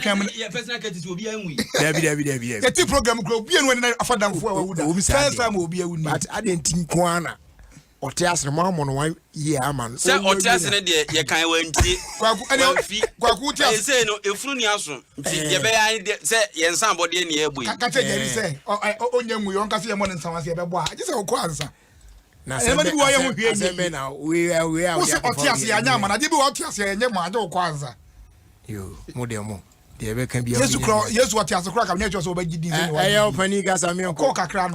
Yeah, personal cat is will be angry. Debbie. The program will be when I offer them for first time will be a win. But I didn't think Kwana or Tias the mom on 1 year, man. Say, or Tias in a day, you can't win. Kwaku say no, if you niaso. You be say, yen somebody in here. Can't say, oh, young, we don't see a money in someone's here. Just a Kwanza. Now, we are. Otiasi, I am, and I did Otiasi, and Yamado Kwanza. You, Modemo. There can be yes, what has a crack of nature so by GD. I open Nigas and me Coca Crown.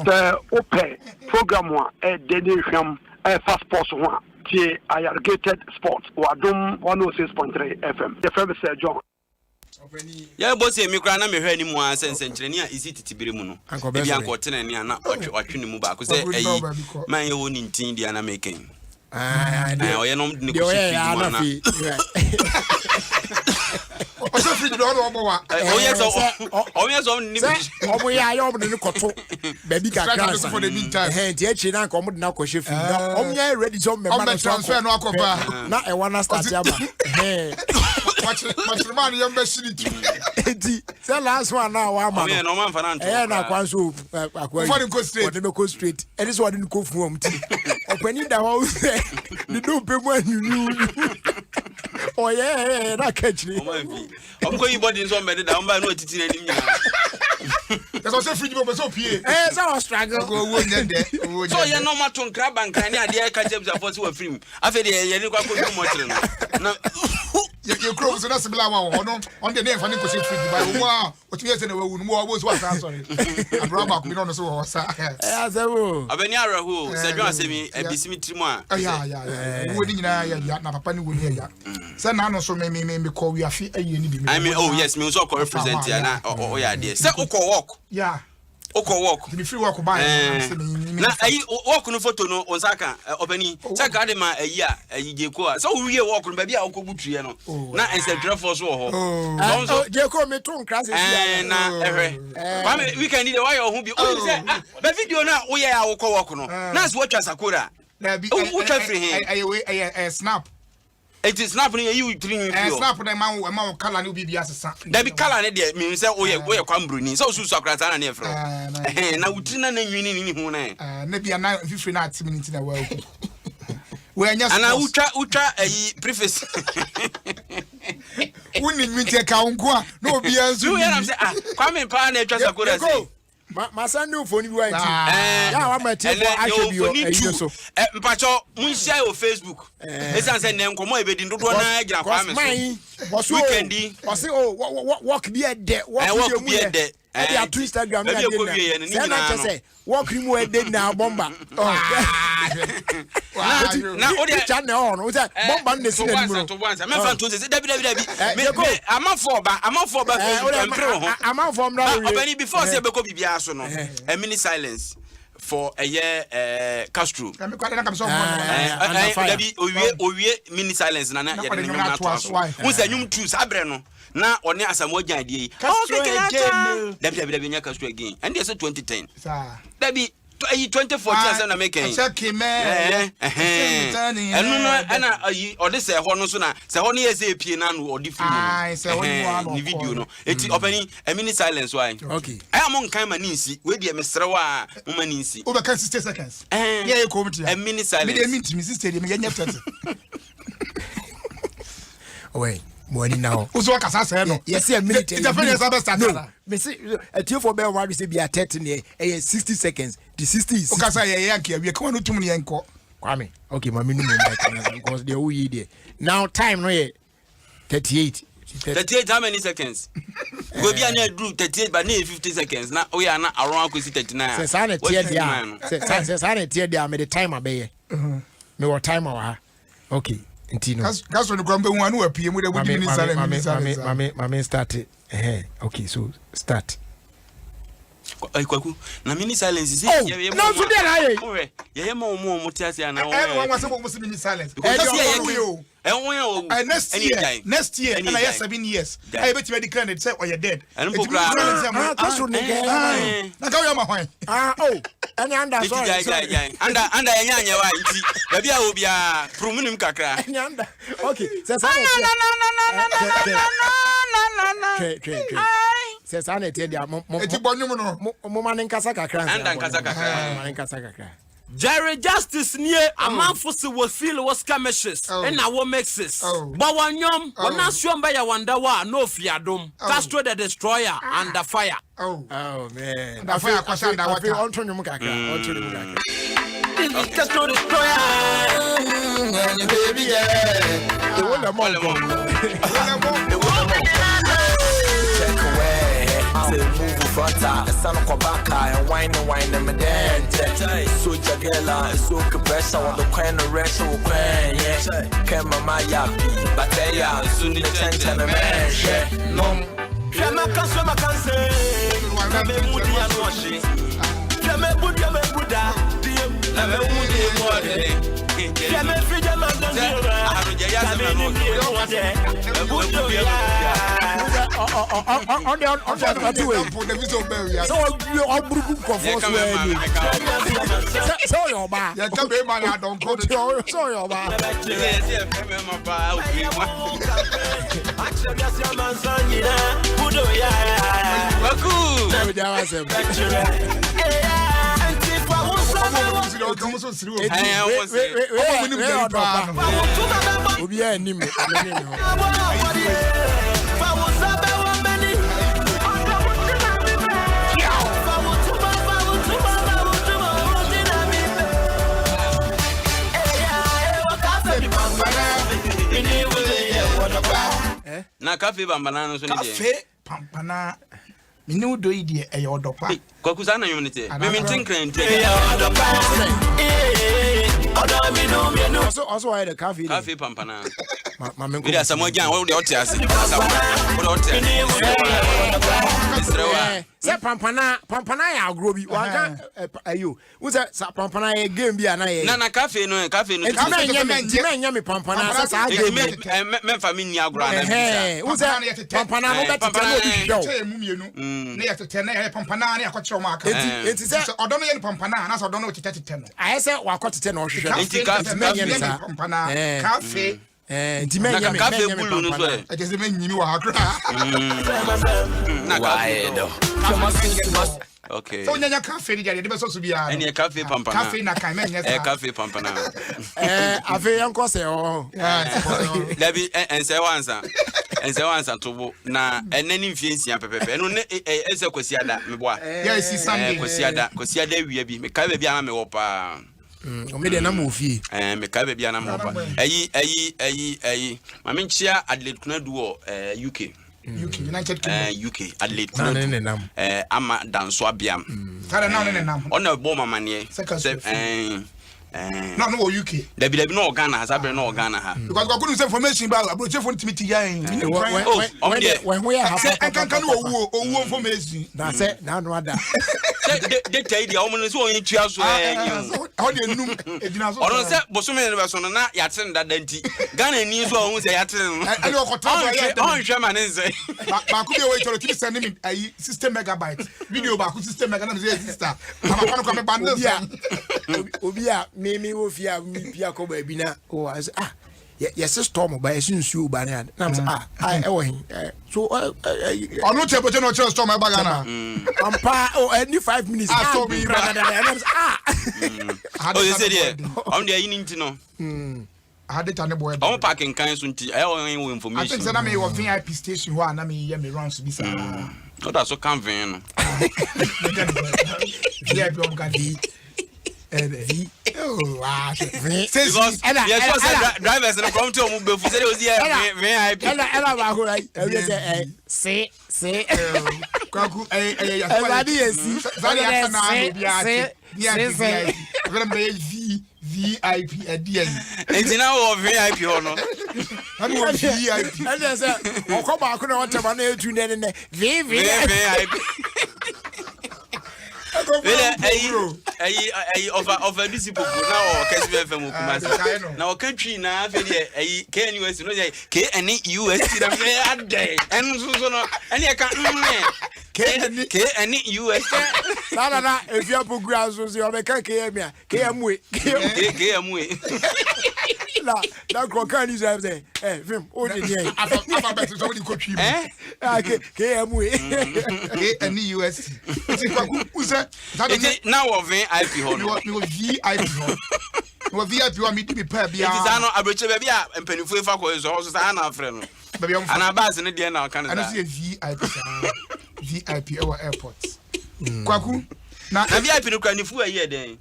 Open program one, a dedication, a fast sports one, T. Irrigated Sports, or Doom 106.3 FM. The famous John. Yeah, boss, me crana me heard him once and engineer is it to be Muno. Uncle Ten and Yana, watching the move back. Say, man, you won't intend the Anna making. I know negotiating. Oh yes, we are over the cotton. Baby got for the meantime. Hey, the China come now, Koshifi. Ready some transfer no copa. Not a one start. Hey, what's the money you're messing it? The last one now, I'm no man for I can't so go straight. And this one didn't go from opening the house. The new people you knew. Oh yeah, that catch me. I'm going body so many down by no teaching. That's also free people so pay. Eh, so struggle. So you know matter on crab and can I catch them for so free. I feel you need to go much. Now you crow so that's similar one on the name for Nico free by wow. What you say we was what sorry. And Robert we don't so sir. Eh, so. Abeniara who said you say me e bisimi trimo a. Yeah. We nyina ya na papa ni wo ni ya. Say na no so me call we afi aye ni bi. I mean oh yes me so represent ya na oh yeah there. Say uko walk. Yeah. Oko walk. The free walk by. Na ayi walk no photo no onsaka obani. Say ka de ma ayi a ayi jeko a. So we walk no ba bia okobutue no. Na Instagram for so ho. So jeko me to nkra se na ehwe. Kwa me weekend dey why your hu bi. O say ba video na wo ye a woko walk no. Na so watch Sakura. Na bi. Wo twa free here. Snap. It is snap ni you three snap na ma color ni obi asesa. Da bi color ne de me say wo ye kwambroni. So su Sakura ta na ne efro. Na wutri na nwini ni hu na. Na bia na fifiri na atimi na wa ku. We anya so. Ana utra ayi preface. Woni nwinte ka unko a na obi anzu. You hear am say Kwame pa na etwa Sakura say. Masa new phone bi wa nti. Ya wa ma tie for ahwe bi so. Mpacho mun share your Facebook. Esan say na nkomo e be di dodo na gira Kwame so. Weekendi. O say walk bi e de. Walk bi e de. E ya Instagram na de. Say na say walk mu e de na bomba. Na o de channel on. O say bomba na si na mu. To once. Me fan to say dabi. Me amafo ba Facebook. Amafo na we. Obani before say be ko bibia so no. A mini silence for a year Castro. Dabi owie mini silence na ya de nyum na to aso. Who say nyum truth abre no. Na oni asamo gyan die. Dabi nya Castro again. And they say 2010. Dabi 2014 as na make en. Check him enu no ana ayi ode se ho no so na se ho no ye se pie na no ode fi ni video no eti opani a mini silence why okay I am on kan maninsi we de mesre wa mo maninsi o be kan 60 seconds yeah you come to a mini silence me de minti me sister de me nya 30 wait money now uzo kasa say no yes a minute it's a friend say start no me say a tier for be one say be 30 near 60 seconds the 60 is o kasa ye yanke we come no tum ne yanko Kwame okay my minimum because they we there now time no 38 how many seconds go be na do 38 but na 50 seconds na we are na around ko 39 say say na tier dia say na tier dia me the time abeye me what time wa okay Intino. That's when the grumble one who appear with a mini Mame started. Okay, so start. Kwaku na mini silence is here. No, so there I. Yeah, more mutiasi and everyone was supposed to be silence. Next year, and I have 7 years. I bet you declared it, say, or you're dead. And oh, and under okay, Says I need to tell you, Jerry Justice near a man for was feel was skirmishes and our mixes. But one yum, one not sure by a wonder no fiadum, Castro the destroyer under fire. Oh man, the fire was under water. Castro destroyer, baby, move fronta, son of Kobaka, and wine and madame. So Jagella, so pressure on the coin of Russia, yeah. Came my yappy, but they are soon the 10 and a man. No, Yamaka can say, Nabe Moody and Washi. Yame Buddha, Nabe Moody and Washi. Yame Freedom and the na cafe bambana so ne cafe pampana me no do ide e yodopa kwakusa na unity me tinkran also I had a cafe pampana mama we there samojan we dey otiase say pampana ya agro bi waka ayo we say pampana ya game bi ana ye na cafe no nya me pampana sa game me family ni agro na we say pampana no better no bi show emu mienu na ya tete na pampana na akwache o aka enti say odo no ye pampana na so odo no tete no I say wakotete na ohwehwe enti cafe pampana cafe nti me nya me bulu no so e just me nyimi wa akra na okay so nyanya cafe ni jare de be so bia eni cafe pampana cafe na kan me nya sa cafe pampana ave yanko se o dabi ense wansa tobo na enani mfiensia pepepe eno ne ese kwasiada meboa yes Sunday kwasiada wia bi me ka ba bia na me wo pa o me de na mo fie me ka ba bia na mo pa ayi mame nchia Adelaide Kunadu UK United Kingdom UK Adelaide Kunadu ama danso abiam tare na ne nam ona bo mamane no UK dabi no Ghana has abre no Ghana ha because go good information ba abro chefo ntimi yan when we have kan owu information na say na no ada de tai dia omo so onye tua so how dey num edina so ono se bosome ne be so no na yate nda nti Ghana ni so ohun se yate no ali okota on hwe ma ne nse ba ku be we toro keep send me ai 60 megabyte video ba ku 60 mega na me say sister ama kono ko me bande obi a me wo fia mi bia ko ba bi na o yes storm ba yes nsu ba na e wo hin so onu cheboche no chero storm ba Ghana ampa any 5 minutes so be you say there on the yin nti no adeta ne boy on parking kan so nti e wo information I think say na me wo VIP station ho na me ye me runs bi sa no that so can vin no VIP on ka di drivers no come to mu befu say dey ozi VIP ela ba ho right say kwaku everybody is very VIP adian entina wo VIP ho no ani wo VIP and say okoba ko na wotema na etu ne VIP Ayi over this people now or KSB FM Kumasi. Now country na fe dey KNUS no dey KNUS na fe ade. En so no any ka KNUS. Na if you put grass so you make KMA KMwe. That crocan is say, film, oh, yeah. Alphabet is already coaching. KMU. And US. Now of VIP hall. You VIP hall. You VIP want me to be paid. It is an average baby and penny for is also an friend. And I bas in the end now can I see VIP our airports. Kwaku. Now VIP no can you for a year then.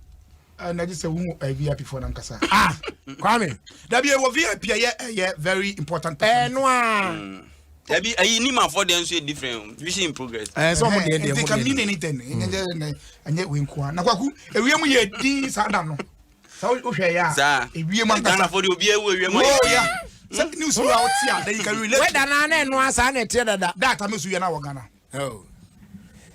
And I just say VIP for Nankasa. Kwame. That be a VIP very important. No. There be a nima for them so different. Vision in progress. Someone they can mean anything. And yet we kwa. Na kwaku e wi mu ye din sa da no. Sa o hwe ya. Sa e wi mu Ghana for the obi e wi mu. Oh yeah. Sa news we out here then you can relate. Whether na no asa na tie dada. That am so ye na wo Ghana. Oh.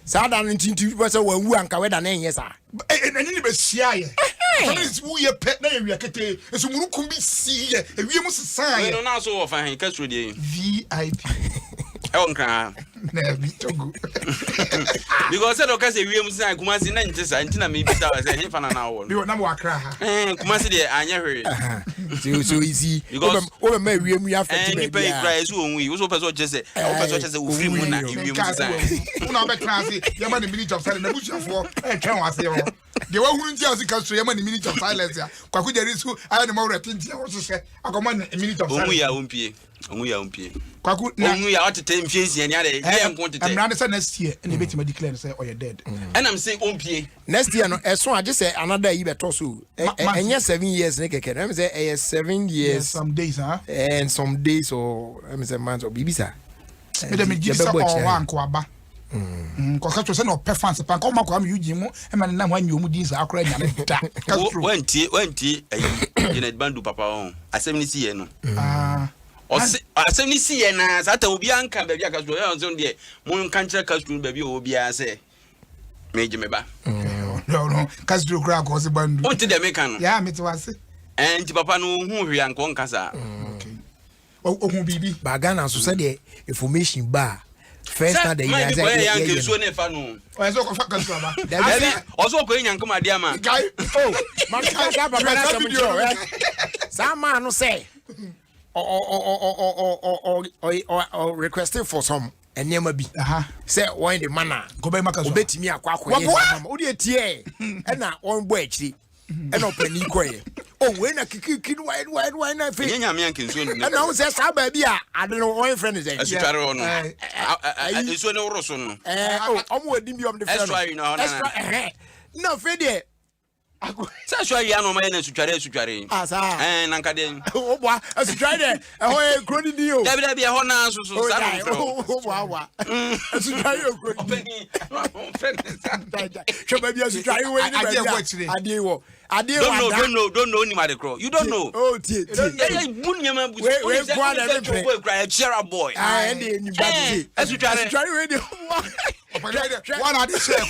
Sa da no tinti be say wan wu anka whether na enye sa. Eni ni be sia ye. Is who ye pet na ye kete. Eso murukum bi si ye. E wi mu sesan ye. No na so of han ka through the VIP. E won kran. Na bi togo. Because said okay say wi mu sesan Kumasi na ntisa ntina me bi sa say he fa na na wo. Bi na mo akra ha. Kumasi de anya hwere. So easy. Because o me wi mu ya fa ni pay cry so onwi. We so person just say o person just say o free mu na wi mu sesan. Una be kran say ye ma the minute of silence na bushafo e twen wa say ho. The one who just cast ye ma the minute of silence ya. Kwaku jeri so I no more repent ya wo so say akoma a minute of silence. Onwi ya ompie. Onwi ya ompie. Kwaku na onwi ya otete mfiensi ya de ye nko tete. I'm say next year and they bet me declare say oh you dead. And I'm saying ompie. Next year no eso I just say another year beto so. Enye 7 years ne keke. Let me say 7 years some days and some days or let me say months or bibisa. Me dem give say all one ko aba. Ko ka to say no performance pan ko ma ko am yuji mu e ma na hwan yomu din sa akora nya ne da. Wanti Janet Bandu papa on. Asem ni si ye no. Asem ni si ye na sa ta obi anka ba bia ka so ya on de mo kan kire ka so ba bia obi a say meje me ba. No Castro gra ko se Bandu. Wanti de me kan no. Ya me to ase. Enti papa no hu hwe anko nkasa. Okay. Ohun bibi. Ba Ghana so say the information ba. First time the year say yanke so ne fa no. O so ko fa kan so ba. Also ko yankum ade ama. Guy. Oh, man ka ba na some show. Some man no say or requesting for some enema bi. Say why the manner go be maka so. Obetimi akwa yes. O de tie e na on bo akiri. E no pani koye. Oh, when a kiki wide na fe. Nyanya me yanke so no. E na wo say sa ba bi a ade no one friend is there. Asutware ho no. Eso ne woro so no. Omo wadi bi om the friend. Extra you know na. No fe there. Sa so ya no ma na asutware. Asa. Nanka den. O bo asutware there. E ho e kroni di o. Dabi e ho na so sa no. O bo awa. Asutware o kroni. Friend sa. Show baby asutware we ni ba. Ade wo. Don't know anybody crow. You don't know. Oh, tie. Yeah, bunyama bu. We go on every boy cry a cheer boy. And you bad. Asutware radio. One are the share.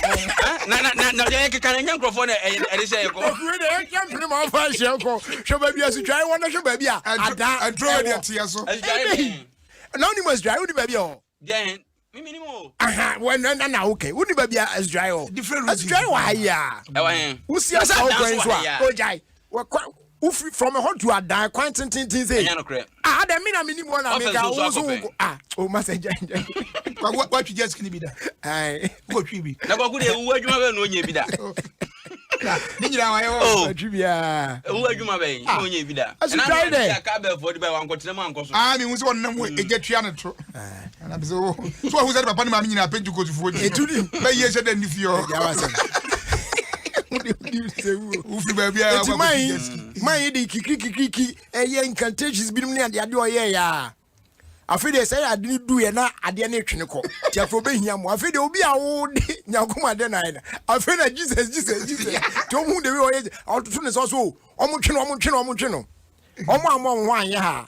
Na dey kan nya nkrofo na e dey share ko. We dey can prim on fa share ko. Show baby asutware won show baby a. Ada draw dey tie so. Anonymous drive with baby o. Then minimum. When na okay. Who baby as dry o. Different as dry wa ya. E wa hen. Who see us how going so a. O jai. Who from a hot to a die quite tin say. Nya no kre. Dem me na minimum na make a so. O messenger. What you just can be that. Go tribi. Na go dey wo adwuma be no nya bi da. Ni nyira wa yo. Oh, trivia. Wo adwuma be no nya bi da. As you try there. Ka be for the by wan kwotena man koso. Me hu se won nam egetua ne tro. Na be so who said papa ni ma nyina penju ko tufu ni. Etudi. Be ye se dan ni fio. Ya wa se. Ufi baby a wa. Man dey kiki ye incantations bi ni ade o ye ya. Afi dey say ade ni du ye na ade na twene ko. Ti afro be hia mo. Afi dey obi a wo de nyankoma de na ina. Afi na Jesus. Ti o mu de we o ye. Otutu ne so so. Omo twene. Omo amo ho anye ha.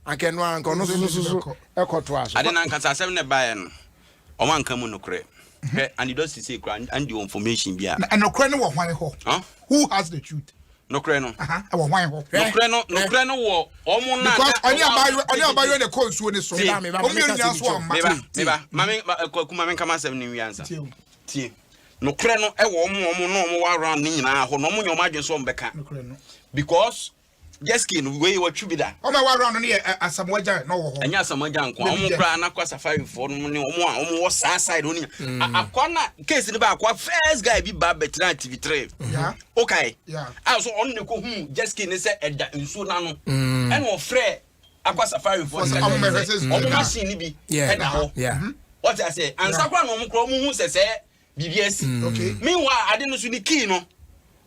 Anke no anko no so ekoto aso. Ade na nkasa asem ne bae no. Omo anka mu no kre. And you don't see and the information bia. And no kre no wo hwan ho. Who has the truth? No kre no. E wo hwan ho. No kre no wo omo na. Because oni abayo ne konsuo ne so. Omo nya so amma. Meba. Mame kuma men kama asem ni wi ansa. Tie. No kre no e wo omo no omo wa around ni nyina ho no omo nyoma adwen so mbeka. No kre no. Because just skin way what you be that. Oh my around on here Asamoah no. And yes Asamoah ko omo kra na kwa safari for no ne omo was side oni. Akwana case ni ba akwa first guy bi ba betra TV3. Yeah. Okay. Yeah. Also on ne ko hu just skin say eda nsu na no. And wo frɛ akwa safari for omo machine ni bi eda ho. Yeah. What I say ansa kwa no omo kra omo hu sese BBS. Okay. Meanwhile ade no so ni key no.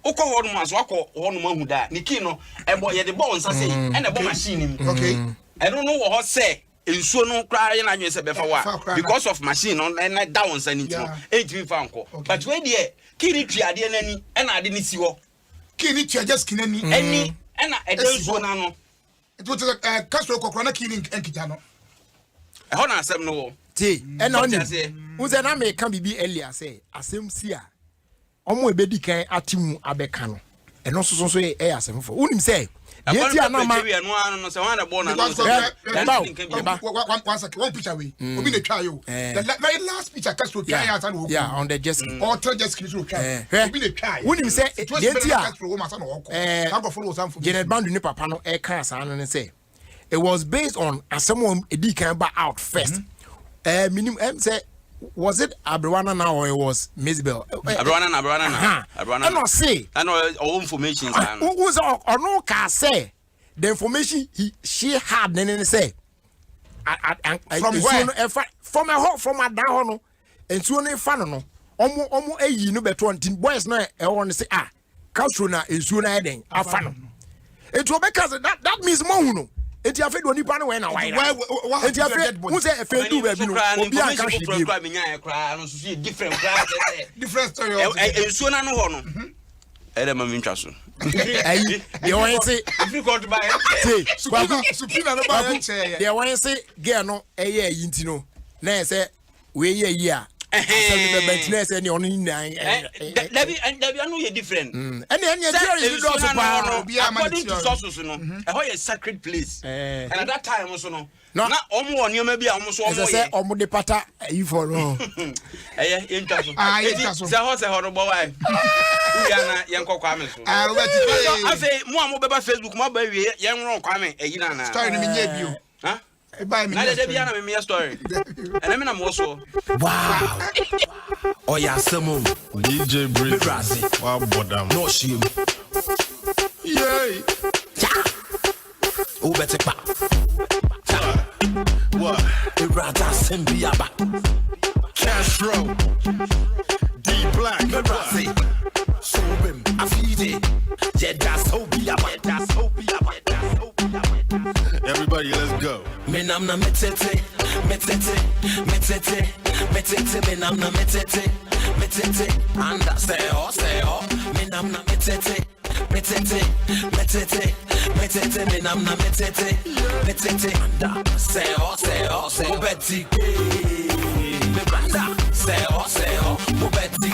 Oko ho no aso akọ ho no mahu da ni key no ebo ye de ball nsa say e na bo machine ni. Okay. I don't know what say nsuo no kra ye na nwe se befa wa because of machine no na da won sa ni ti no ejimi fa nko but we dey key ni tuade na ni e na ade ni si ho key ni tua just key na ni eni e na e de nsuo na no it was Castro kokro na key ni enkita no e ho na asem no ti e na oni unse na me kan bibi earlier say asem si a omo ebedi kan atimu abeka no eno so e asem fo unim say ye ti anama no se wan na bo na one second one picture we obi na twa yo the very last picture Castro twa ya asa no yeah on the jet ski or tell jet ski so twa obi na twa unim say ye ti a Castro wo masa no woko na go follow some for Janet Bandu ni papa no e kan asa no say it was based on asem edi kan ba out first minimum say was it Abrawana now or it was Mizbel? Abrawana. I don't say. I know all information. Who was or no can say the information she had. Then say, from where? From a down and soon a fan no. Omo a no better one boys na I want to say Castro na is soon adding a fan. It will because that means more. Enti afi do nipa no we na why enti afi who say afi do ba bi no obi an ka hwe bi kra me nya kra no so different kra different story ensuo na no ho no e dem ma ntwa so ayi de won say if you go to buy supina no ba nche de won say girl no eye ayi nti no na say we ye yi a say ni onu nnan Dabi anu ye different any theory you do so pa according to sources no e ho ye sacred place and at that time so no na omo woni ma bi a omo so omo ye say omo de pata you for no intwa so say ho no bo why ya na ye nkokwa me so afei mo amo beba Facebook mo ba wie ye nro kwa me eyi na na story ni me nya bio ha buy me na de bia na me story and me na mo so wow oh yeah some DJ Breezy wow bodam no shame yay o better pa what the brother Sembia ba Castro D Black Breezy so bim afide that's hobia everybody let's go me nam na metete me nam na metete anda stay oh me nam na metete me nam na metete anda stay oh Betty me banda stay oh Betty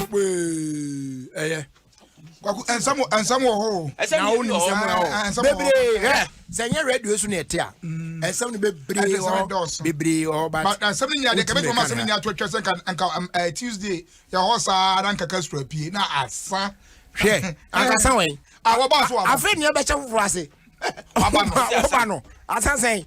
eh kwaku ensam wo ho na woni ensam bebre senya radio so na ete a ensam no bebre o but ensam ni ade ka beto ma ensam ni atwetwe se kan Tuesday ya hosa ran kaka stro pie na asa hwe asa wen wo ba so afi ni e be che fufuru ase oba no asansen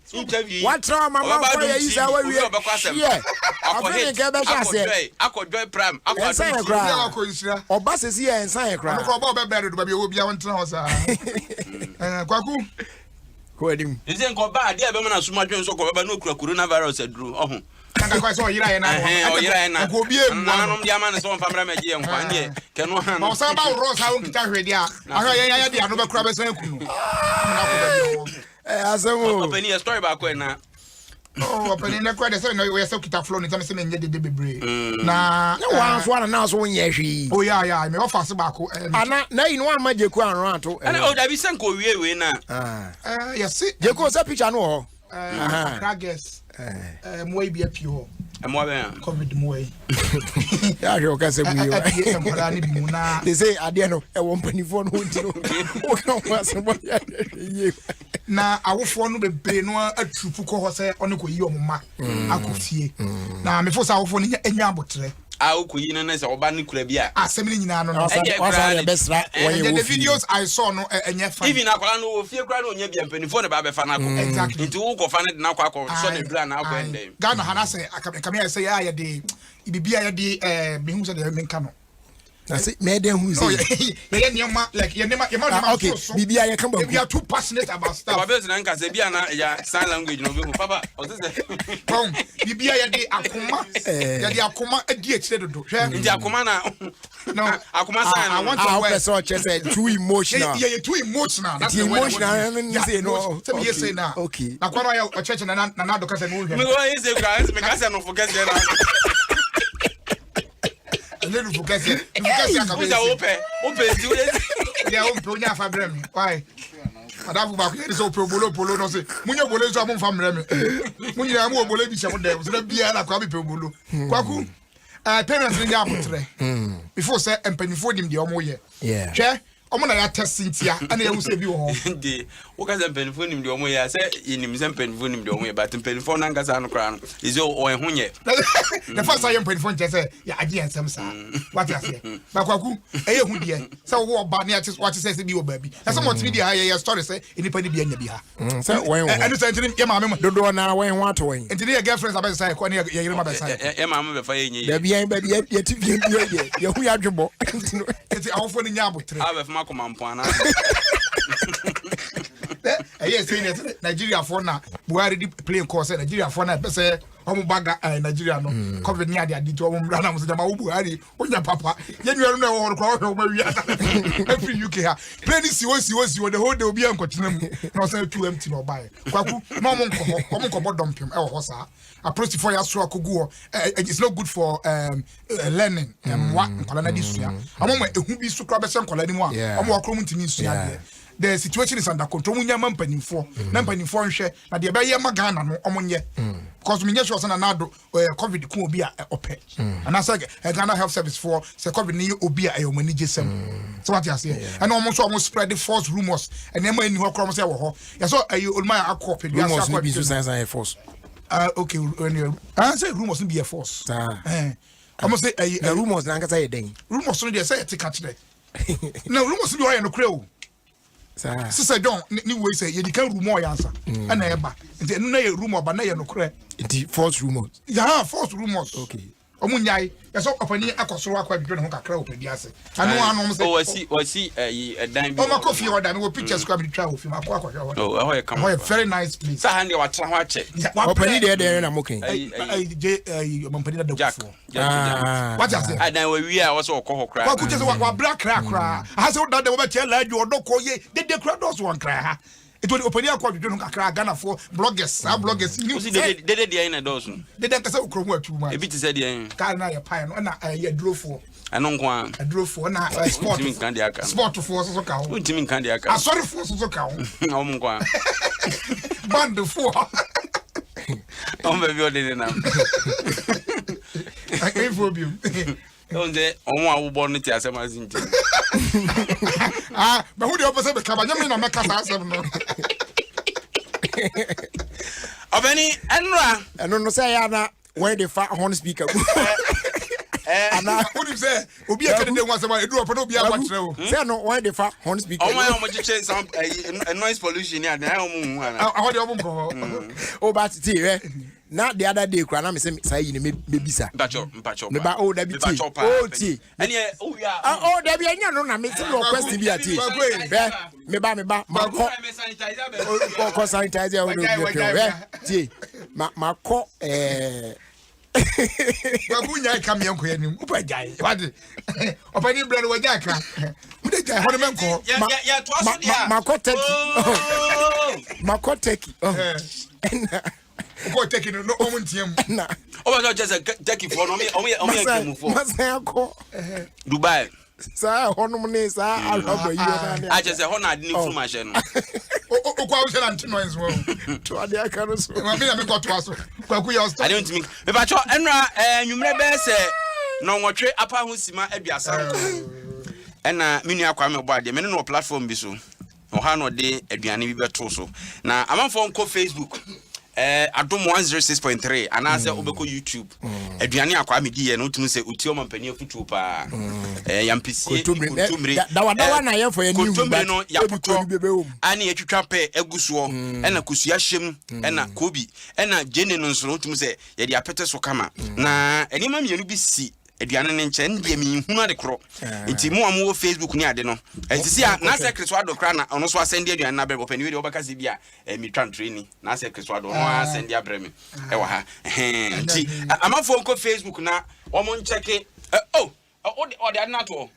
what trauma mama for you say we yeah afi ni ke be che ase akojoy pram akojoy oba sesi e ensan e kra ko oba be better do ba bi obi a won tena hosa kwaku ko edim nze nko ba ade be na suma dwen so ko ba no kura coronavirus aduru ohun kanka kwa so yira ye na ko bi emu nanom dia ma ne so famra ma je nkwa ne ke no han ma so ba ro sa won kita hwede a ahwa ye ya dia no be kura be san kunu na ko ba bi asemo open your story ba ko na open na kwa de so no we so kita flow ni tame se me nye de bebre na wan so na so nye hwi oh yeah me offer se ba ko ana na yi no ama jeku anro ato ana o da bi sen ko wie na yes jeku se picture no ho Krages moy bi api ho mo be covid moy ya hwe o ka se bu yo empara ni bi mu na they say ade no e wo mpanifo no ntiro o ka wa se bo ya ye na awofo no bebre no atrupu ko ho se one ko yi omma akofie na me fo sa awofo no enya abotre Ukuyi no na say oba ne kura bia asem ni nyina no wasa the best right when the videos I saw no enye fan even akola no ofie kura no onya bia mpanifo ne ba be fa na ko exactly nti wo ko fa ne na akọ so ne dura na akọ endem Ghana hana say akame say ya de bibia ya de mehu say de menka no na say me den hu say yeah nyama like yeah nyama okay bibia ya kan ba we are too passionate about stuff Papa be na nka say bia na ya sign language no be papa o say Tom bibia ya de akoma ya de akoma adi akire dodo hwe nti akoma na no akoma sign I want I to person just say too emotional yeah too emotional that's the emotional say no okay say now okay na kwa ya church na do ka say no hwe me go say kra me ka say no forget say na Lelu fukasi akabe. Uza ope ti we. Ya o pro nya fa brem. Why? Adafu ba ko so pro bolo no say. Munye bolo so amon fa brem. Munye am o bolo bi se mo dem. So bia na kwa bi pro bolo. Kwaku parents ni abutre. Before say empanifo dim de omo ye. Yeah. Hwe omo na ya test ntia ana ya hu bi wo ho. Ndi wo ka say empanifo nim de omo ye say yinim say empanifo nim de omo ye but empanifo na ngasa no kra no. Is o ehunye. The first time empanifo ntia say ya agi ensem sa. What you say? Ba kwaku hu de. Say wo ba na what say bi wo ba bi. Na some multi media ya story say enipa ni bi anya bi ha. Say when and say ntini ye ma me mo. dodo na when want to when. Ntini your girlfriends abese say ko na ye yire ma be say. E ma me be fa ye nyi. Da bia ba bia ye ti bia ye hu ya dwebo. Enti awofo ni nya abotre. Aba fa makoma mpo ana. Yes, saying Nigeria for na Buhari di playing course Nigeria for na say omo baga Nigeria no COVID ni ade to omo rana mo say ma Buhari onya papa ye nwa no wo ko o ma wi every UK ha play ni si wo the whole day obi an kwatena mu na say 2 empty no buy kwaku ma mo nko bodompem e wo ho sa approach for ya so akogu it's not good for learning wa nkola na di sua omo ma ehu bi so kra be se nkola ni mu a omo wakro mu ntimi sua de the situation is under control munya mampanifo na mpanifo nhwe na de be ye magana no omonye because munya sure na nado covid ku obi a ope and as Ghana Health Service for say covid ni obi a omani jesem so what you say and almost spread the false rumors and em ani ho krom say wo ho ya so olma akọ pe ya rumors be so science force okay I say rumors be a force almost say rumors na nkasa ye den rumors no dey say e tika kire na rumors be why no kire o Sister John, ni we say you can rumor answer. And eba. Nti no na ye rumor ba na ye no kure. Nti false rumors. Yeah, false rumors. Okay. Omunyai, yaso opani akosoro akwa bidwo ne ho kakra opadi ase. Anu say. Wasi dan bi. O makofi oda me wo pictures kwa bi twa ofi makwa akwa ho. Oh, ahoy come. Ahoy very nice place. Sa hande wa tra ho ache. Opani de na mokin. Mampani da Jack. What you say? Adan wa wi a wo so okọ kra. Kwa kuje wa black kra. Ha se oda de wo be che la adu odoko ye. De kra dos one kra ha. It will open your quad don't crack Ghana for bloggers. Our bloggers. You see, they in a dozen. They don't say Ukromu too much. If it is a dear, can't I a pine and I drove for. I don't want. I drove for now. Sport to force so count. What do you mean candy? I'm sorry for so count. Band of 4. Oh, maybe you didn't know. I came for you. Don't they? Oh, I will born it as a mazin. But who the opposite become? I mean, I'm a cassa. Of any, and no say, Anna, where the fat horn speaker. And I would say, Obi a candidate once a while, do a Panobia. Say, no, why the fat horn speaker? Oh, my, much change some noise pollution. Yeah, oh, but tea, not the other day, Cranam say, maybe, sir. Pacho, oh, that be oh, tea. And yeah, oh, there be any no, I'm making no question be a tea. Me ba, my sanitizer, my co, Babunya come young queen, Upajai. What? Opening bread with Jacka. Who did I hold him call? My cottage. My cottage. Oh, taking no moment him. Oh, not just a taking for me. Dubai. Sir, Honomanes, I love you. I just a honor didn't for my channel. Oh, noise. To Adia Carlos. I got to us. I don't mean if I try and you may say no more trade upon Husima Ebiasa. And Minia Kwame Badi, many no platform bisu. Or Hano de Ediani Bertoso. Now I'm on phone call Facebook. Adom 106.3 anase obeko YouTube aduane akwa mediye no tunu se utio mampani afutu pa yampesie kontumre dawa na ye for any kontumre no yapoto ani etwetwa pe eguso ena kusua hyem ena kobi ena jene no nso no tunu se ye de apete so kama na enima mienu bi si aduane ne nche ndie mi hu ade kro nti mo amu Facebook ni ade no entisi a na se Kristo adokra na ono so asende aduane na bebo pani we de obakase bia mi twan training na se Kristo ado no asende abreme e wa ha nti amafo nko Facebook na omo ncheke o de ade na to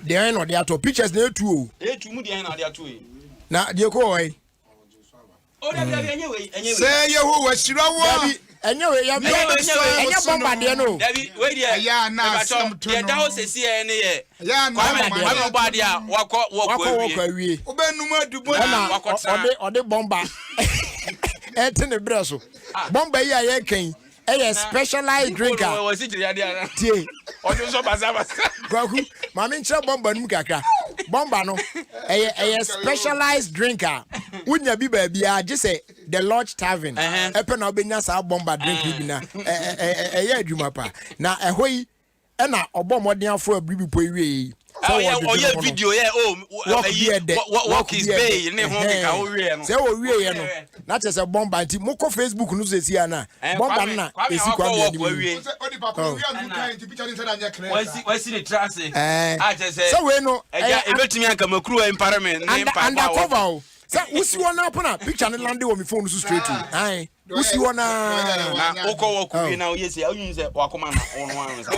de ai no de ato pictures na etu mu de ai na de ato na de ko oi o de bia enye we say Yehovah shirawo enye bomba de no David we dey ya na some to no dawo sesi ene ye ya na bomba de a wako awie obenum adubo na ode bomba etene breso bomba yi aye kan specialized drinker we si jiri ade ana tie ojo so basa kwaku mama nchira bomba num kakra bomba no specialized drinker unya bi ba bia je say the Lodge Tavern epe na obenya sa bomba drink bi na adwuma pa na ehoi na obomodin afo abribi po ewie oye video walk is bay ne ho ka o wie no say o wie no na che say bomba nti moko Facebook no se sia na bomba na esi kwa bi ni wasi ne trase a che say so we no ebetumi anka makru empowerment ne pa undercover sa usi wona pona picture ne lande wo mi phone so straight ai usi wona na uko ku na oyese anyun se wakoma na ono anu sa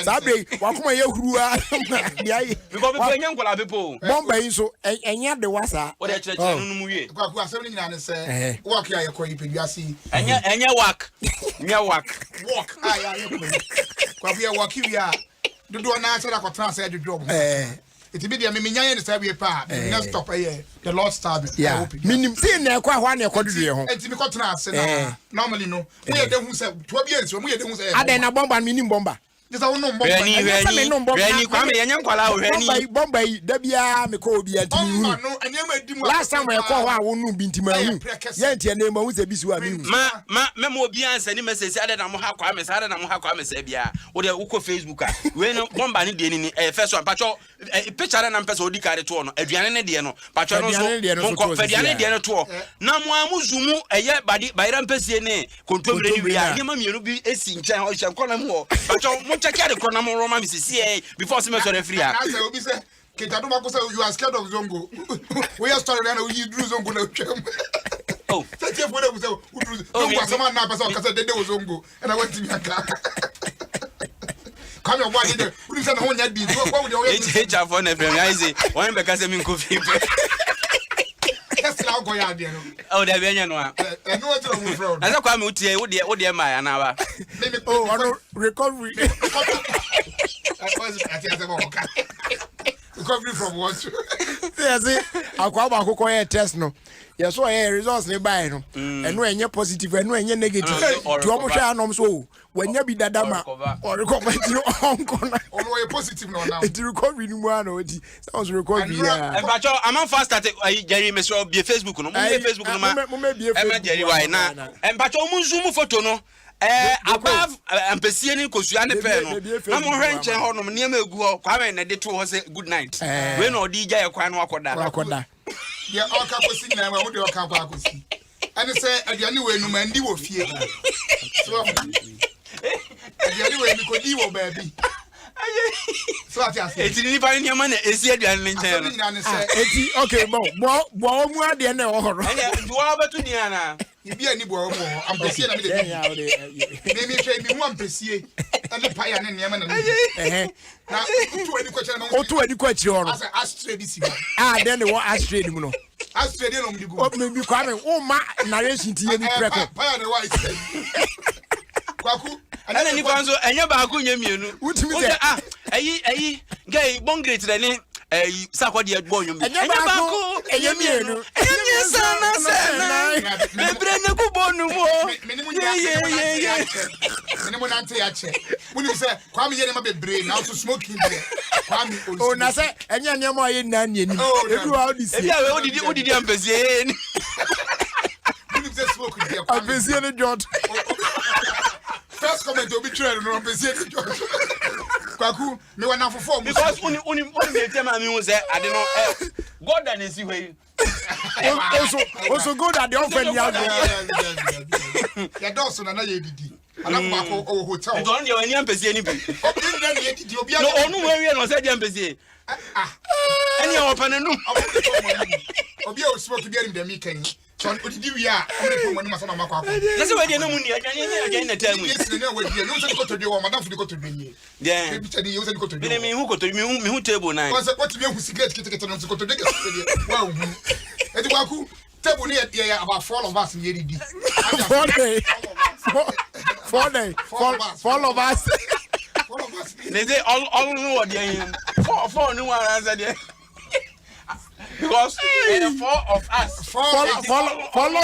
sabe wakoma ye hurua biai because be nya nkola bepo bomba yin so enya de wasa o de chire no mu wie kwaku asem ni nyina ne se work ya yekoyi peduasi enya work ya yekoyi kwaku ya work wi a dodo na asera ko transfer dodo it be there me nyan ne sabe pa na stop the Lord Tavern I hope minim see na ekwa hwa na ekodu ye ho enti me ko transfer na normally no we ye de hu se to bia nsi we ye de hu se adan na bomba minim bomba just wo no bomba reni kwa me yenye nkwala wo reni bomba yi da bia me ko obi antimi hu no enema di mu last time we ko hwa wo nu bi ntima hu ye ntia na ma hu se bi si wa mi hu ma obi ansa ni message adan na mo ha kwa me sa adan na mo ha kwa me sa bia wo de wo ko Facebook a we no bomba ni de ni first one pacho picture na mpesa odi kare to no aduane ne de no pacho no so mo ko aduane de no to na mo amuzumu eye bayira mpesie ne kontomre ni bia ni ma mienu bi esi nchen o hye na mo pacho mo check out the corner mo roma mi see before se me so referee a na say obi say Ketadu mako say you are scared of Zongo we are story na we do Zongo na twem oh say for dem say Zongo asama na person kasa dede Zongo and I went to Nyaka come your boy dede we say na ho nya di what would you HR for na frame I say one be kasa mi nko fi yes la go ya de no oh da be nya no a no what you move from asa kwa me utie wo de ma ya na ba oh ono recovery recovery from what see akwa ba akoko ye test no yes so ye results ne buy no eno enye positive eno enye negative ti o mo hwa anom so wanya bi dadama or recover ti onko na ono ye positive no now ti recovery ni mu ana odi sounds recovery ya e ba cho am fast start Jerry me so be Facebook no mo be Facebook no ma e ma Jerry why na e ba cho mo zoom photo no above ampesie ni kosua ne pe no na mo hwe nche ho no niam egu ho kwa me na de to ho say good night we no odi gya ye kwa no akoda ya oka kosi na ma mo de oka kwa kosi ani say aduane we nu ma ndi wo fie so aduane we ni ko di wo baabi so ati ase eti ni pa ni ma na esi aduane nche no eti okay bo mu ade na wo ho ro do wa betu ni ana ibi ani bo mo ampesie na me de me hwe mi mu ampesie ade pa ya ne niam na na otu ani kwa chana otu ani kwa chi ho no asa astre bi si then the what astre ni mu no astre de no mu digu o me bi kwa me o ma narration ti ye ni preko pa ya de wa ise kwaku ana ni kwanzo enye ba ko nya mienu ayi gay bongret da ni sakwa de agbo nyom enye ba ko enye mienu enye sana mebre ne ku bonu mo ye minimum nante ya che muni se kwa me ye ne ma bebre na so smoking there kwa me o na se enye ne ma ye na ni edu how this e bia we odidi ampesie ni muni se smoke with the Ampezie George. First comment will be true no Ampezie George. Kwaku me wana for 4 because uni me tell me say I don't know God and is way. Also good at the open yard. Ya Dawson na ye didi. Anakwa ko hotel. And on your any Ampezie ni bi. Obi na ye didi obi no onu we no say the Ampezie. Any open no. Obi o smoke bi dem mi kan. So odidi wi a o me maso na makwa. Na say we dey no mu ni agyan na tell me. Yes na we dey. No say ko to dey o madam fi dey ko to dey. Yeah. Bi tadi you say ko to dey. Me hu ko to me hu table na. What me hu cigarette kete no say ko to dey. Wow. Eti kwaku table ni ya about 4 of us ni didi. 4 days. 4 of us. They say all know what they are. 4 no one answer there. Because 4 of us. Follow.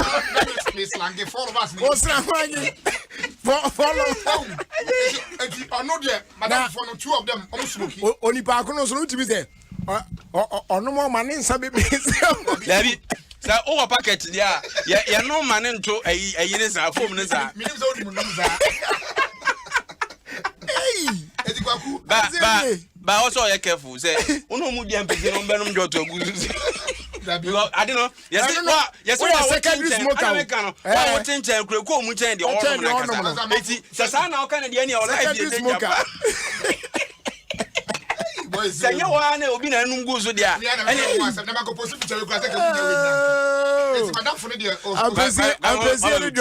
Please lang 4 of us. What's happening? Follow. I know there, madam for no 2 of them almost smoking. Only pa kono so ntimi say. Ono mo mane nsa bebe. Dabi. Say over packet there. Ya no mane nto ayi ne sa form ne sa. Me say odi munum za. Eti kwaku. But also you careful. Say, uno mu di Ampezie no benum jo to aguzu. Because I don't know. Yes, what secondary smoker. What chenchen kure ko mu chen de all no. Eti sasa na o kan de ani o life dey smoker. Sanya wa na obi na num guzu dia. Ani wa na ko post picture ko ase ka mu we. Eti madam for dia. Ampezie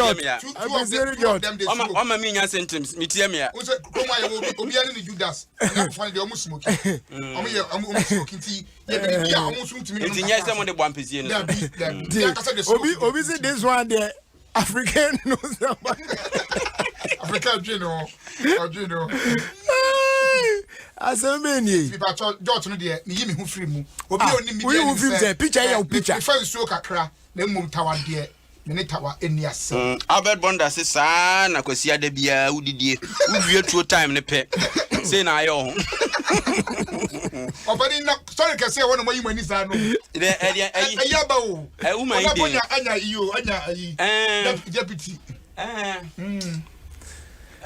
George. O ma mi nya sentence mi tie me ya. O say ko ma obi ani ni Judas. Na for dia o mu smoke. O mu ye o mu smoke ti. Ye bi ya o mu sum timi. Eti nya se mo de bo Ampezie no. Obi say this one there African no African Gino. Asemeni. People George no there, ni yimi hu free mu. Obi oni mi we film say picture ya picture. If I so kakra, na mum tawa there, ne tawa eni ase. Albert Bonda say sa na kwasi ada bia udidie. Udwie true time ne pe. Say na ayo ho. Obani na sorry ka say wona mayi mani sa no. Ayaba o. Uma ide. Anya iyo, anya ayi. Deputy.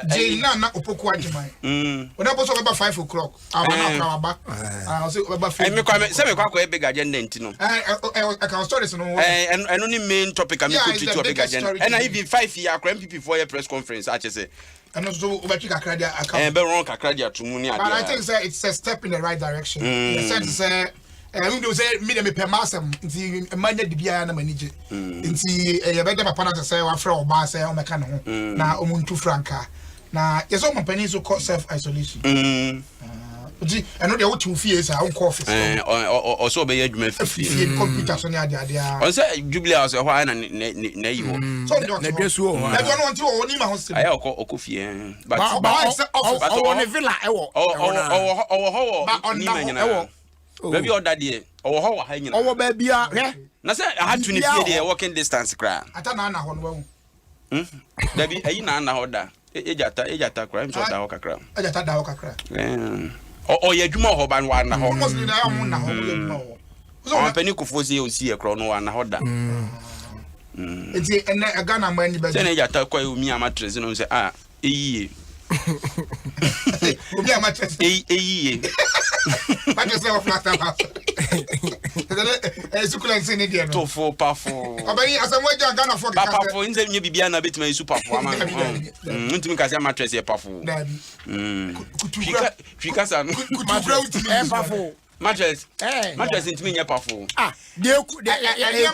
Jay na opoku ajiman. When I post about 5 o'clock, I'm na I say about 5. Me kwa big agenda ntino. I can stories no. And only main topic am go to big agenda. And I even 5 year akra MPP for your press conference I say. And also over kakra dia account. Be wrong kakra dia to mu ni ade. But I think it's a step in the right direction. In the sense say we do say me dem pe masem nti manya de bia na manije. Nti ye be dem papa na say wa fra oba say o meka ne ho na o muntu franka. Na yeso company so call self isolation. Oji eno de wotu fie sa won call office. O so be adwuma fie computer so ne ade on say Jubilee house ho na yi ho. So na besu ho. Na do no want o ni ma ho se. Aya okọ fie. But o ne villa ewo. O ni ma nyina. Baby order there. O ho wa ha nyina. O ba bia he. Na say I had to ni fie there walking distance kra. Ata na ho no wo. Dabi ayi na ho da. Ejata kra im so da ho kakra. Ejata da ho kakra. O ye adwuma ho ban wa na ho. Almost ni na ho na ho. So pani kufo se o si e kro no wa na ho da. Enti ene aga na ma ni ba. Se na ejata kwa o mi amatrese no se eyiye. Obi amatrese. Eyiye. Ba je se o flata ba. Sukulensi ni dia no. Tofo pafo. Obani asamwa ja Ghana for Papa fo nze nye bibia na betima isu pafo ama. Ntimi ka se mattress ye pafo. Dabi. Twika sa no. Mattress pafo. Mattress. Mattress ntimi nye pafo. De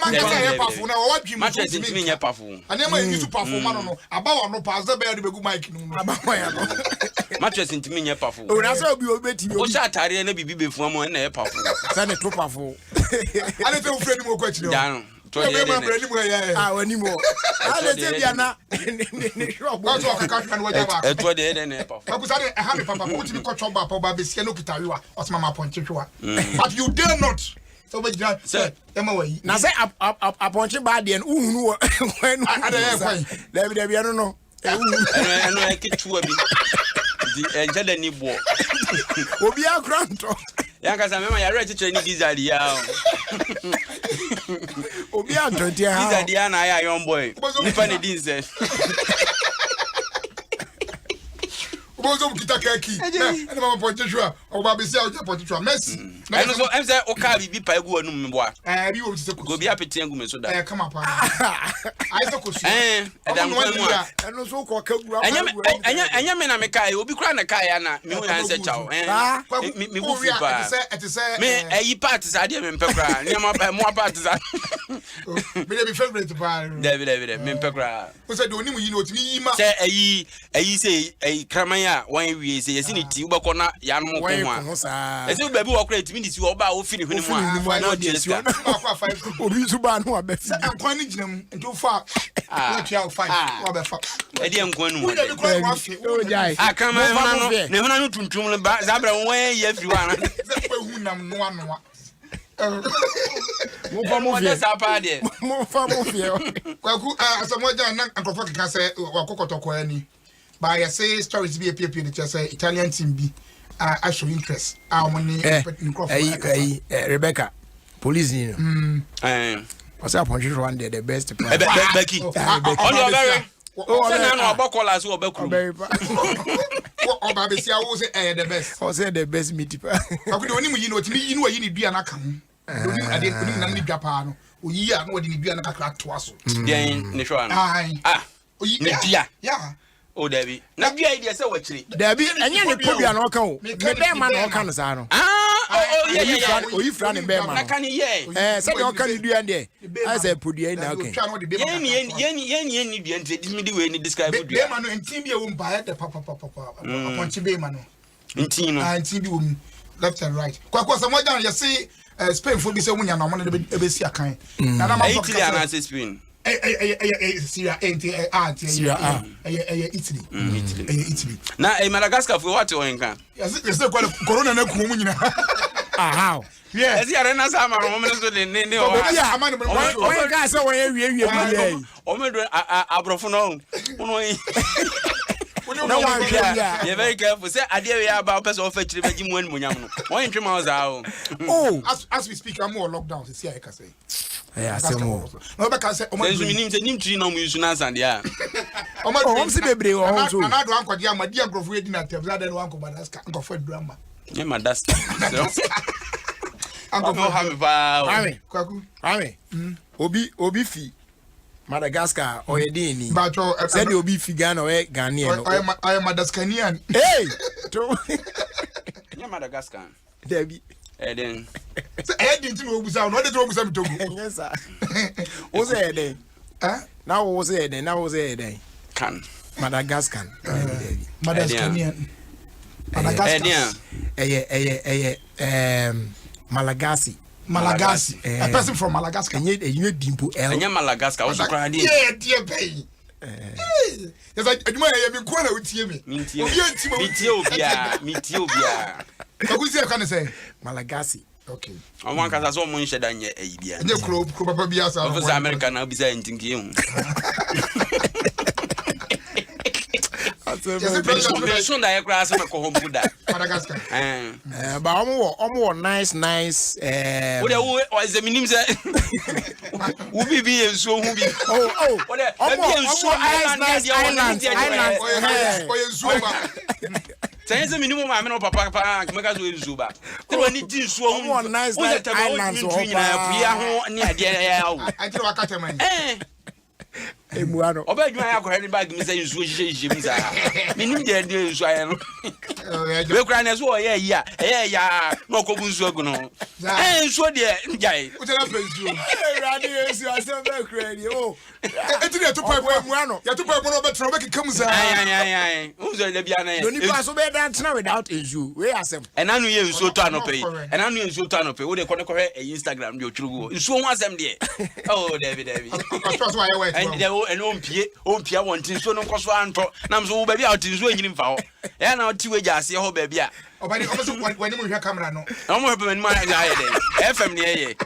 mattress ye pafo na wa dwi mattress ntimi nye pafo. Anema yi su pafo ma no. Aba wa no pass be de begu mic no. Aba wa ya no. Mattress ntimi nye pafo. O na so obi obeti. O sha atare na bibi befu am na ye pafo. Sa ne to pafo. Ale te o fredi mo kwa chiro. Dan. To ye ne. Wani mo. Ale te bia na ne shop. Ko so ka kan wa jaba. E to de ne pafo. Ko sa de ha me papa ko ti ko choba pa ba be sie no kitawiwa. O se mama ponche hwa. But you dare not. So be jira. Say ema wa yi. Na say aponche ba de uhunu wo. Ada ye kwan. Dabi no. Eno e kitua bi. Di enjada ni bo. Obi akranto. Yanka sa mema ya re chiche ni gizali ya. Obi Antonti ha. This Diana ya young boy. Nipa ne din say. Obozo kita keki. Ene mama Pontechua, oba be sia oja Pontechua. Messi. Eno so em say o ka bibi pa egu anu mboa. Bi o tise ko. Go bi apeti egu me so da. Come up. Ai so ko su. Edam kwanu a. Eno so ko ka gura. Enya me na me kai, obi kura na kai ya na me hu na say chawo. Me bu fu pa. Me eyi part sa de me mpekura. Nyama pa mo part sa. Me dey be favorite pa. David me mpekura. O say do ni mu yi no otimi yi ma. Say eyi say eyi kraman ya wan wie say yesi ni ti ubekọ na ya no ko ha. Esi baby wo kra etimi ni si wo ba wo fini huni mu a. Na o di eska. Obi su ba no abefi. Ankwan ni ginam nto fa. Na tia 5 wo be fa. E di ankwan nu. Wo dey ko wa fi. O jai. Kraman no ne huna no tuntum le ba za bra won ye afiri wa na. Ze ko hunam no anoa. Mo fa mo fie. Mo fa mo fie. Kwaku asamoja na ankofo keka se wakokotoko ani. But I say stories be a PP the just Italian team be I show interest. How many Rebecca police you know. What's up on one day the best Becky. On your very say na obokola so obekuru. Oba be sia wo say the best. O say the best meet. Kwaku de oni mu yi no timi yi no yi ni dua na ka ho. Oni ade oni na ni dua pa no. Oyi a no odi ni dua na kakra to aso. Den ne hwa no. Oyi ne dua. Yeah. Oh Debbie. Na bia idea say wachiri. Debbie, enye ne pobia na oka o. Me be ma na oka no sa no. Yeah. Oyi fra ne be ma. Na kan ye. Say the oka ni dua de. I say podia na oka. Yen dua ntedi mi di we ni describe dua. Be ma no entin bi e wo mba de papa. Aponchi be ma no. Ntin no. Ntin bi wo left and right. Kwa some moja you see Spain for be say wunya na mo na be si akan. Na na ma for Italy na say Spain. Syria Italy. Italy. Na Madagascar for what on kan? Yes corona na ku mu nyina. How? Yeah. Esi are na sama no mo so de ne o. Oya ga say won wie mu ye. O me do abrofo no. Uno yi. No one here. You're very careful. Say ade we about person of fetch be gimu enu nyam no. Won ntwe ma o. Oh, as we speak I'm more lockdown see I can say. Yeah, say more. No be can say o ma nim tree na mo use na sande ya. O ma o se bebre o ho so. Na do anko dia ma dia grofo edi na tem za de no anko Madagascar anko for drama. Nye Madagascar. Anko for have ba. Kwaku. Ame. Obi fi Madagascar or Edini. But said you'll be Figan or Ghanaian. I am Madagascanian. Hey! You're Madagascar. Debbie. Eden. I didn't know who's out. What did you say to me? Yes, sir. What's it then? Now was it then? Now was it then? Can Madagascar. Madagascanian. Madagascar. Malagasy. Malagasy. A person from Madagascar. You dimple L. And Madagascar also crying. Yeah, dear pay. Yes, I admire you quite out here. Meteobia. Who's there can say? Malagasy. Okay. I want to so much than your idea. No club, probably as American, I'll be saying to you. Soon I grass and go home with that. Madagascar. But almost nice. What is the minimum? Who be so who be? Oh, Say the minimum I mean papa make us do Zuba. They need to so nice islands or near the I tell you what I Emuano. Oba dwan ya kwere bag mi say nsuo hihye mi sa. Mi nim de de nsuo aye no. We kra na so oye yi a. Ya na okobu nsuo gu no. Nsuo de njai. O tell us nsuo. Radio nsuo asem be kra ni o. Eti de to pipe Emuano. Ya to pipe no be tro be kekam za. Ai. Nsuo de bia na ye. No ni pass be dance na without nsuo. We asem. And anu ye nsuo to anope. And anu ye nsuo to anope. We de kone kore Instagram de otwurugo. Nsuo ho asem de. Oh, David. That's why I wait. And ompia wantin so no nkoso anto nam so wo ba bia otin so enyini mfa ho ya na oti we jase ho ba bia obani omoso wani mo hwa camera no no mo hwa ma ya ye de FM ne ye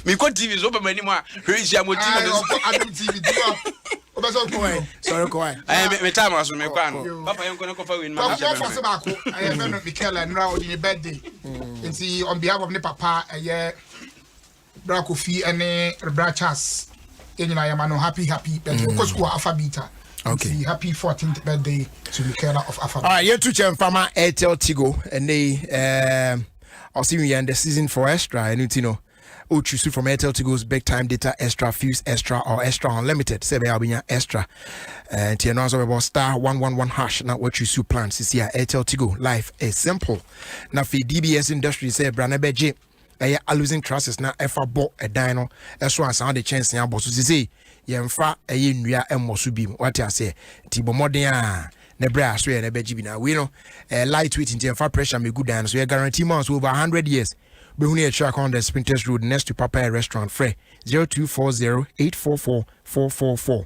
mi ko TV so ba mani mo a hwehia mo TV no Adam TV diwa obeso ko sorry ko me time aso me kwa no papa yenko ne ko fa we no ma I have no Michaela nra odi ni birthday see on behalf of the papa bra Kofi and bra Charles in happy but of course Alpha Beta. Okay. Happy 14th birthday to Michaela of Alpha. All right, you two Farmer Airtel Tigo and they I'll see you in the season for extra and you know choose from Airtel Tigo's big time data extra fuse extra or extra unlimited say be extra and you know about star 111 hash now what you su plan see Airtel Tigo life is simple now for DBS industry say branabeje a losing trusses na efa bo a dino eso an sound the chance ya boss see yemfa nnua emmoso bim what I say tibo modern a na bra so ye na beji bi na we know lightweight in fa pressure me good dan so you guarantee months over 100 years be huni a track on the Sprinters Road next to Papaya Restaurant free 0240-844-444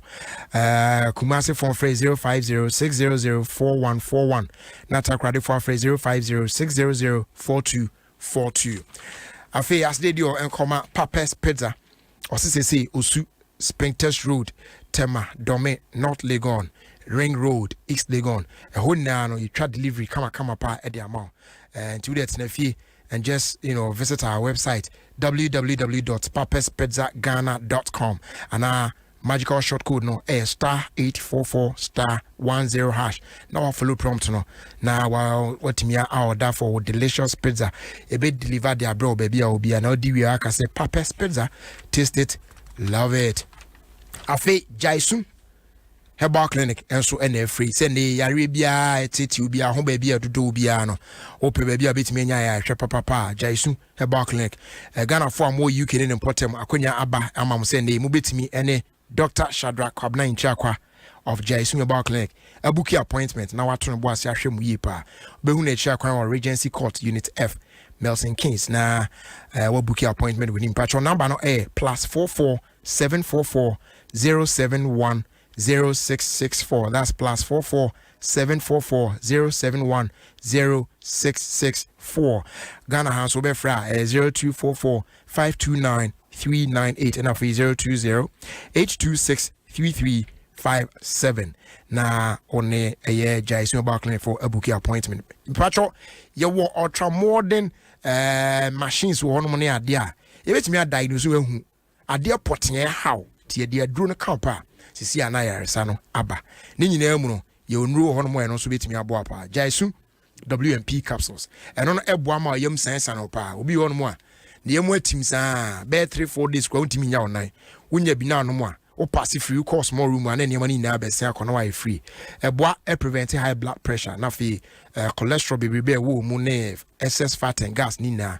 Kumasi phone free 050-600-4141 Nata Krade phone free 050-600-4242 Afi as they do and comma Papa's Pizza or CCC Osu Sprinters Road Tema Dome North Legon Ring Road East Legon a whole now you try delivery come pa at the amount and to that fee and just visit our website www.papaspizzaghana.com and our magical short code no star 844 star 10 hash now follow prompt no now what me order for delicious pizza a bit deliver their bro baby will be an audio I can say Papa's Pizza taste it love it afi jaisu Herbal Clinic and so free send the Arabia titi bia ho baby adodo bia no ope baby a betimi nya ya hwe papa jaisu Herbal Clinic Ghana for more UK in importem akonya aba amam send mu betimi ene Dr. Shadrack Kwabna Nchakwa of Jaisu Herbal Clinic a bookie appointment na watono bo ase ahwe mu yi pa behu na Nchakwa or Regency Court Unit F Melson Kings na we bookie appointment with him patron number no +44 744 071 0664 that's +44 744 071 0664 Ghana House will be free 0244 529 398 and after 020 826 3357 na on a year Jaisu Herbal Clinic for a bookie appointment patro you want ultra modern machines one money idea you bet me a diagnose who idea potting how tie dia drone camper sisi anayaresa no aba ni nyina mu no ye onru ho no mo no so betimi abo apa Jaisu WMP capsules eno no ebo ama yam sansa no pa obi ho no mo a ne yam atim saa be 3-4 days kwa untimi nya onan wonya bi na no mo a o pass free course more room and ne mani na be sen akono wa free ebo prevent high blood pressure na fi cholesterol be wo mu ne excess fat and gas ni na